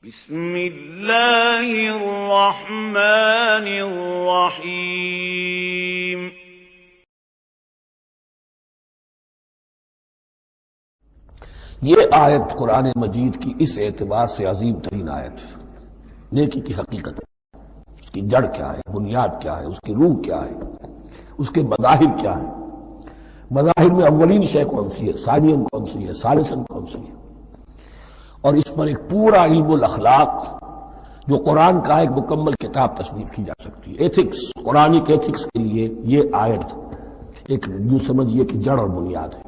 بسم اللہ الرحمن الرحیم۔ یہ آیت قرآن مجید کی اس اعتبار سے عظیم ترین آیت ہے۔ نیکی کی حقیقت، اس کی جڑ کیا ہے، بنیاد کیا ہے، اس کی روح کیا ہے، اس کے مظاہر کیا ہے۔ مظاہر میں اولین شے کون سی ہے، ثانین کون سی ہے، ثالثاً کون سی ہے، اور اس پر ایک پورا علم الاخلاق جو قرآن کا ایک مکمل کتاب تصنیف کی جا سکتی ہے۔ ایتھکس، قرآنک ایتھکس کے لیے یہ آیت ایک یوں سمجھیے کہ جڑ اور بنیاد ہے۔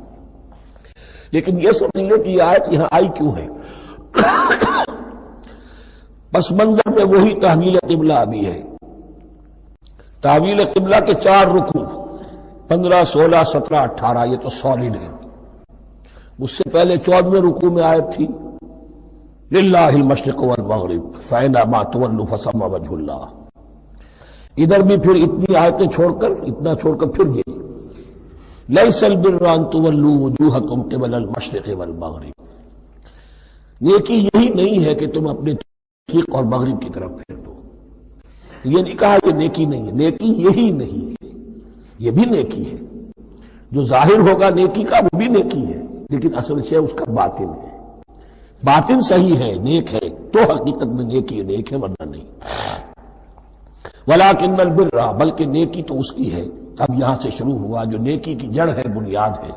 لیکن یہ سمجھیے کہ یہ آیت یہاں آئی کیوں ہے؟ پس منظر میں وہی تحویل قبلہ بھی ہے۔ تحویل قبلہ کے 4 رکوع 15، 16، 17، 18 یہ تو سالڈ ہے۔ اس سے پہلے 14ویں رکوع میں آیت تھی للہ المشرق والمغرب فأینما تولوا فثم وجہ اللہ۔ ادھر بھی پھر اتنی آیتیں چھوڑ کر پھر گئی لیس البر ان تولوا وجوہکم قبل المشرق والمغرب۔ نیکی یہی نہیں ہے کہ تم اپنے مشرق اور مغرب کی طرف پھیر دو۔ یہ نہیں کہا کہ نیکی نہیں ہے، نیکی یہی نہیں ہے، یہ بھی نیکی ہے۔ جو ظاہر ہوگا نیکی کا وہ بھی نیکی ہے، لیکن اصل سے اس کا باطن ہے۔ باطن صحیح ہے، نیک ہے تو حقیقت میں نیکی نیک ہے، ورنہ نہیں۔ ولیکن البر، بلکہ نیکی تو اس کی ہے۔ اب یہاں سے شروع ہوا جو نیکی کی جڑ ہے، بنیاد ہے۔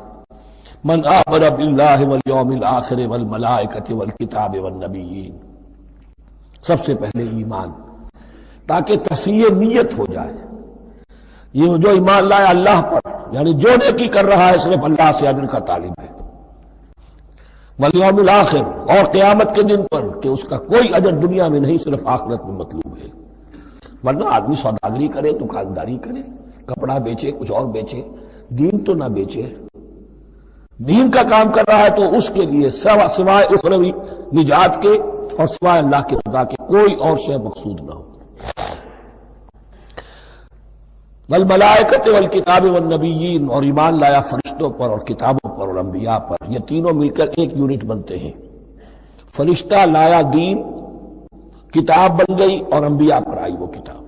من آمن باللہ والیوم الآخر والملائکۃ والکتاب والنبیین، سب سے پہلے ایمان، تاکہ تصحیح نیت ہو جائے۔ یہ جو ایمان لائے اللہ پر، یعنی جو نیکی کر رہا ہے صرف اللہ سے اجر کا طالب ہے، والیوم الآخر، اور قیامت کے دن پر کہ اس کا کوئی اجر دنیا میں نہیں، صرف آخرت میں مطلوب ہے۔ ورنہ آدمی سوداگری کرے، دکانداری کرے، کپڑا بیچے، کچھ اور بیچے، دین تو نہ بیچے۔ دین کا کام کر رہا ہے تو اس کے لیے سوائے اخروی نجات کے اور سوائے اللہ کے رضا کے کوئی اور شے مقصود نہ ہو۔ والملائکۃ والکتاب والنبیین، اور ایمان لایا فرشتوں پر اور کتابوں پر اور انبیاء پر۔ یہ تینوں مل کر ایک یونٹ بنتے ہیں۔ فرشتہ لایا دین، کتاب بن گئی اور انبیاء پر آئی وہ کتاب۔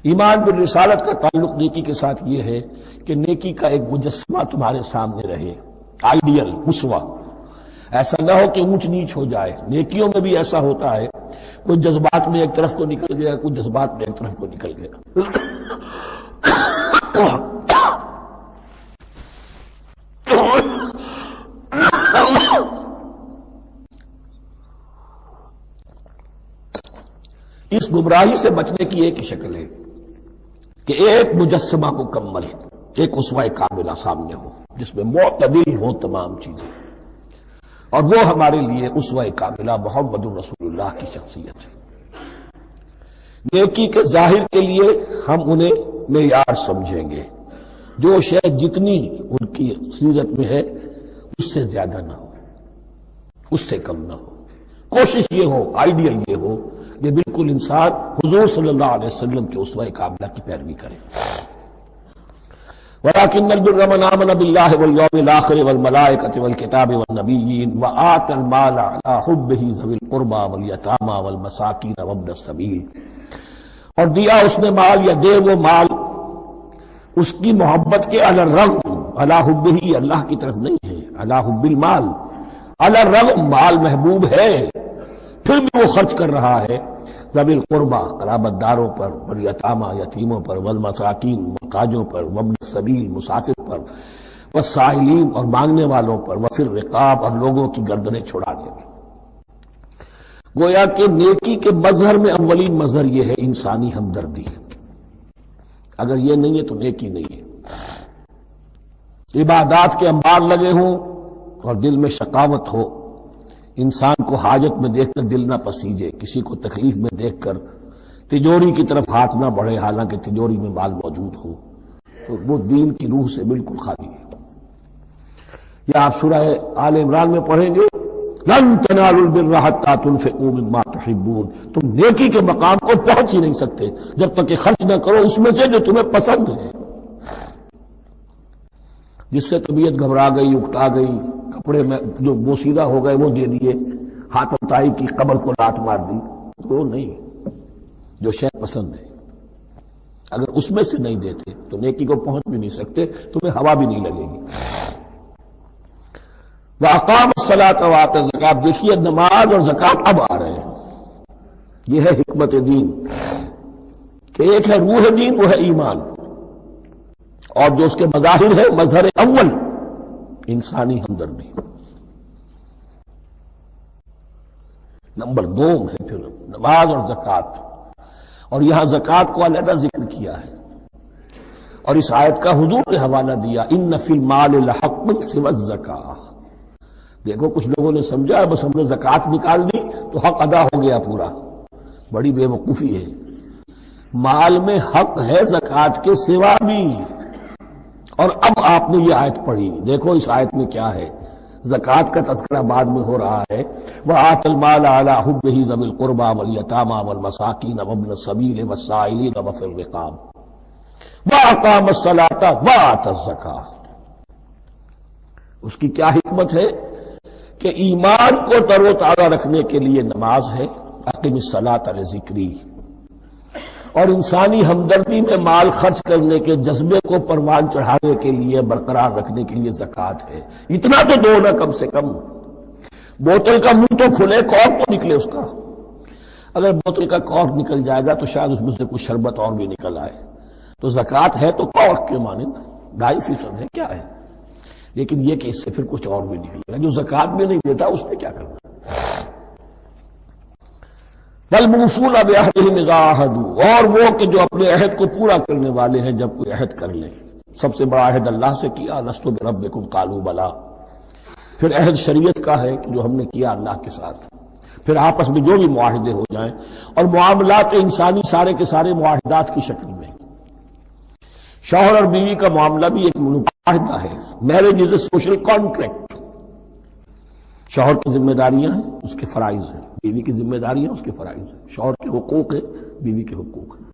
ایمان بالرسالت کا تعلق نیکی کے ساتھ یہ ہے کہ نیکی کا ایک مجسمہ تمہارے سامنے رہے، آئیڈیل، اسوہ۔ ایسا نہ ہو کہ اونچ نیچ ہو جائے۔ نیکیوں میں بھی ایسا ہوتا ہے، کوئی جذبات میں ایک طرف کو نکل گیا، کوئی جذبات میں ایک طرف کو نکل گیا۔ اس گمراہی سے بچنے کی ایک ہی شکل ہے کہ ایک مجسمہ مکمل، ایک اسوہ کاملہ سامنے ہو جس میں معتدل ہو تمام چیزیں، اور وہ ہمارے لیے اسوہ کاملہ محمد رسول اللہ کی شخصیت ہے۔ نیکی کے ظاہر کے لیے ہم انہیں معیار سمجھیں گے، جو شے جتنی ان کی سیرت میں ہے اس سے زیادہ نہ ہو، اس سے کم نہ ہو۔ کوشش یہ ہو، آئیڈیل یہ ہو کہ بالکل انسان حضور صلی اللہ علیہ وسلم کے اسوہ کاملہ کی پیروی کرے۔ وَلَٰكِنَّ الْبِرَّ مَنْ آمَنَ بِاللَّهِ وَالْيَوْمِ الْآخِرِ وَالْمَلَائِكَةِ وَالْكِتَابِ وَالنَّبِيِّينَ وَآتَى الْمَالَ عَلَىٰ حُبِّهِ ذَوِي الْقُرْبَىٰ وَالْيَتَامَىٰ وَالْمَسَاكِينَ وَابْنَ السَّبِيلِ، اور دیا اس نے مال یا دے وہ مال اس کی محبت کے علی الرغم، علی حبہ اللہ کی طرف نہیں ہے، علی حب المال، علی الرغم مال محبوب ہے پھر بھی وہ خرچ کر رہا ہے، ذوی القربیٰ قرابت داروں پر، والیتامىٰ یتیموں پر، والمساکین محتاجوں پر، وابن السبیل مسافر پر، والسائلین اور مانگنے والوں پر، وفی الرقاب اور لوگوں کی گردنیں چھڑانے میں۔ گویا کہ نیکی کے مظہر میں اولین مظہر یہ ہے انسانی ہمدردی۔ اگر یہ نہیں ہے تو نیکی نہیں ہے۔ عبادات کے انبار لگے ہوں اور دل میں شقاوت ہو، انسان کو حاجت میں دیکھ کر دل نہ پسیجے، کسی کو تکلیف میں دیکھ کر تجوری کی طرف ہاتھ نہ بڑھے حالانکہ تجوری میں مال موجود ہو، تو وہ دین کی روح سے بالکل خالی ہے۔ یہ آپ سورہ آل عمران میں پڑھیں گے، لن تنالوا البر حتى تنفقوا مما تحبون، تم نیکی کے مقام کو پہنچ ہی نہیں سکتے جب تک کہ خرچ نہ کرو اس میں سے جو تمہیں پسند ہے۔ جس سے طبیعت گھبرا گئی، اکتا گئی، کپڑے میں جو بوسیدہ ہو گئے وہ دے دیے، حاتم طائی کی قبر کو لات مار دی، وہ نہیں، جو شے پسند ہے اگر اس میں سے نہیں دیتے تو نیکی کو پہنچ بھی نہیں سکتے، تمہیں ہوا بھی نہیں لگے گی۔ وَأَقَامَ الصَّلَاةَ وَآتَى الزَّكَاةَ، دیکھیے نماز اور زکوٰۃ اب آ رہے ہیں، یہ ہے حکمت دین کہ ایک ہے روح دین، وہ ہے ایمان، اور جو اس کے مظاہر ہے، مظہر اول انسانی ہمدردی، نمبر 2 ہے پھر نماز اور زکوٰۃ، اور یہاں زکوٰۃ کو علیحدہ ذکر کیا ہے، اور اس آیت کا حضور نے حوالہ دیا، ان فی المال لحق سوى الزکاۃ۔ دیکھو کچھ لوگوں نے سمجھا بس ہم نے زکوٰۃ نکال دی تو حق ادا ہو گیا پورا، بڑی بے وقوفی ہے۔ مال میں حق ہے زکوٰۃ کے سوا بھی، اور اب آپ نے یہ آیت پڑھی، دیکھو اس آیت میں کیا ہے، زکوٰۃ کا تذکرہ بعد میں ہو رہا ہے، وَآتَى الْمَالَ عَلَىٰ حُبِّهِ ذَوِي الْقُرْبَىٰ وَالْيَتَامَىٰ وَالْمَسَاكِينَ وَابْنَ السَّبِيلِ وَالسَّائِلِينَ وَفِي الرِّقَابِ وَأَقَامَ الصَّلَاةَ وَآتَى الزَّكَاةَ۔ اس کی کیا حکمت ہے کہ ایمان کو تر و تازہ رکھنے کے لیے نماز ہے، اقم الصلاۃ لذکری، اور انسانی ہمدردی میں مال خرچ کرنے کے جذبے کو پروان چڑھانے کے لیے، برقرار رکھنے کے لیے زکوٰۃ ہے۔ اتنا تو دو نا کم سے کم، بوتل کا منہ تو کھلے، کارک تو نکلے اس کا، اگر بوتل کا کارک نکل جائے گا تو شاید اس میں سے کچھ شربت اور بھی نکل آئے، تو زکوٰۃ ہے تو کارک کے مانند 2.5% ہے، کیا ہے، لیکن یہ کہ اس سے پھر کچھ اور بھی نکلے گا، جو زکوٰۃ بھی نہیں دیتا اس نے کیا کرنا۔ وَالْمُوفُونَ بِعَهْدِهِمْ إِذَا عَاهَدُوا، اور وہ کہ جو اپنے عہد کو پورا کرنے والے ہیں جب کوئی عہد کر لیں۔ سب سے بڑا عہد اللہ سے کیا، لست بربکم قالوا بلا، پھر عہد شریعت کا ہے کہ جو ہم نے کیا اللہ کے ساتھ، پھر آپس میں جو بھی معاہدے ہو جائیں، اور معاملات انسانی سارے کے سارے معاہدات کی شکل میں، شوہر اور بیوی کا معاملہ بھی ایک معاہدہ ہے، marriage is a social contract, شوہر کی ذمہ داریاں ہیں، اس کے فرائض ہیں، بیوی کی ذمہ داریاں اس کے فرائض ہیں، شوہر کے حقوق ہیں، بیوی کے حقوق ہیں،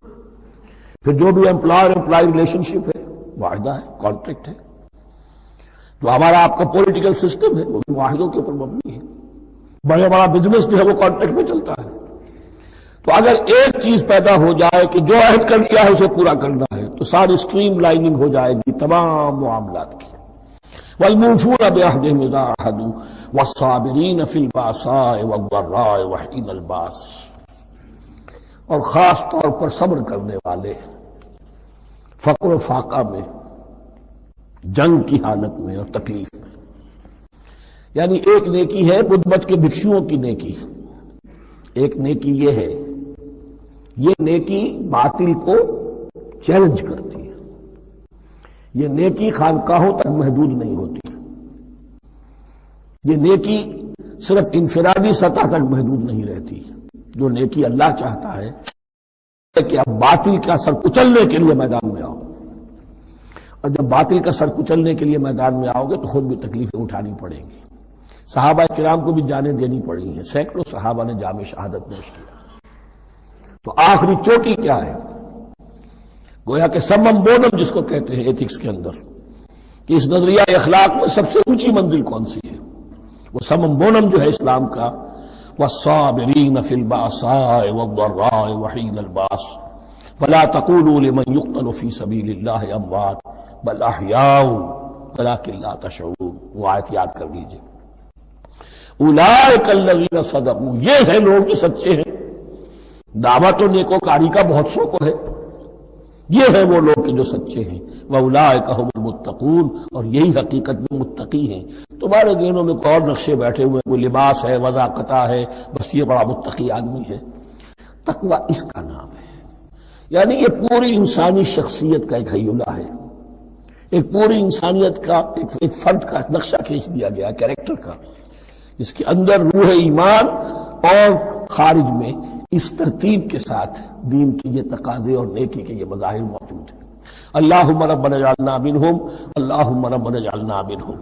پھر جو بھی امپلائر امپلائی ریلیشن شپ ہے، معاہدہ ہے، کانٹریکٹ ہے، جو ہمارا آپ کا پولیٹیکل سسٹم ہے وہ بھی معاہدوں کے اوپر مبنی ہے، بڑے بڑا بزنس جو ہے وہ کانٹریکٹ میں چلتا ہے۔ تو اگر ایک چیز پیدا ہو جائے کہ جو عہد کر لیا ہے اسے پورا کرنا ہے، تو ساری اسٹریم لائننگ ہو جائے گی تمام معاملات کی۔ وَالْمُوفُونَ بِعَهْدِهِمْ إِذَا عَاهَدُوا وَالصَّابِرِينَ فِي الْبَأْسَاءِ وَالضَّرَّاءِ وَحِينَ الْبَأْسِ، اور خاص طور پر صبر کرنے والے فقر و فاقہ میں، جنگ کی حالت میں اور تکلیف میں۔ یعنی ایک نیکی ہے بدھ مت کے بھکشوؤں کی نیکی، ایک نیکی یہ ہے، یہ نیکی باطل کو چیلنج کرتی ہے، یہ نیکی خانقاہوں تک محدود نہیں ہوتی، یہ نیکی صرف انفرادی سطح تک محدود نہیں رہتی، جو نیکی اللہ چاہتا ہے کہ اب باطل کا سر کچلنے کے لیے میدان میں آؤ، اور جب باطل کا سر کچلنے کے لیے میدان میں آؤ گے تو خود بھی تکلیفیں اٹھانی پڑیں گی۔ صحابہ کرام کو بھی جانیں دینی پڑی ہیں، سینکڑوں صحابہ نے جام شہادت نوش کیا، تو آخری چوٹی کیا ہے، گویا کہ سمم بونم جس کو کہتے ہیں ایتھکس کے اندر، کہ اس نظریہ اخلاق میں سب سے اونچی منزل کون سی ہے، وہ سمم بونم جو ہے اسلام کا، وَالصَّابِرِينَ فِي الْبَأْسَاءِ وَالضَّرَّاءِ وَحِينَ الْبَأْسِ وَلَا تَقُولُوا لِمَنْ يُقْتَلُ فِي سَبِيلِ اللَّهِ أَمْوَاتٌ بَلْ أَحْيَاءٌ وَلَكِنْ لَا تَشْعُرُونَ۔ وہ آیت یاد کر لیجئے، اولئک الذین صدقوا، یہ ہے لوگ جو سچے ہیں، دعوت و نیکوکاری کا بہت شوق ہے، یہ ہے وہ لوگ جو سچے ہیں، واولئک هم المتقون، اور یہی حقیقت میں متقی ہیں۔ تمہارے ذہنوں میں کوئی اور نقشے بیٹھے ہوئے، کوئی لباس ہے، وضاقتہ ہے، بس یہ بڑا متقی آدمی ہے، تقویٰ اس کا نام ہے۔ یعنی یہ پوری انسانی شخصیت کا ایک حیولہ ہے، ایک پوری انسانیت کا ایک فرد کا نقشہ کھینچ دیا گیا کیریکٹر کا، جس کے اندر روح ایمان اور خارج میں اس ترتیب کے ساتھ دین کی یہ تقاضے اور نیکی کے یہ مظاہر موجود ہیں۔ اللہم ربنا اجعلنا منہم، اللہم ربنا اجعلنا منہم۔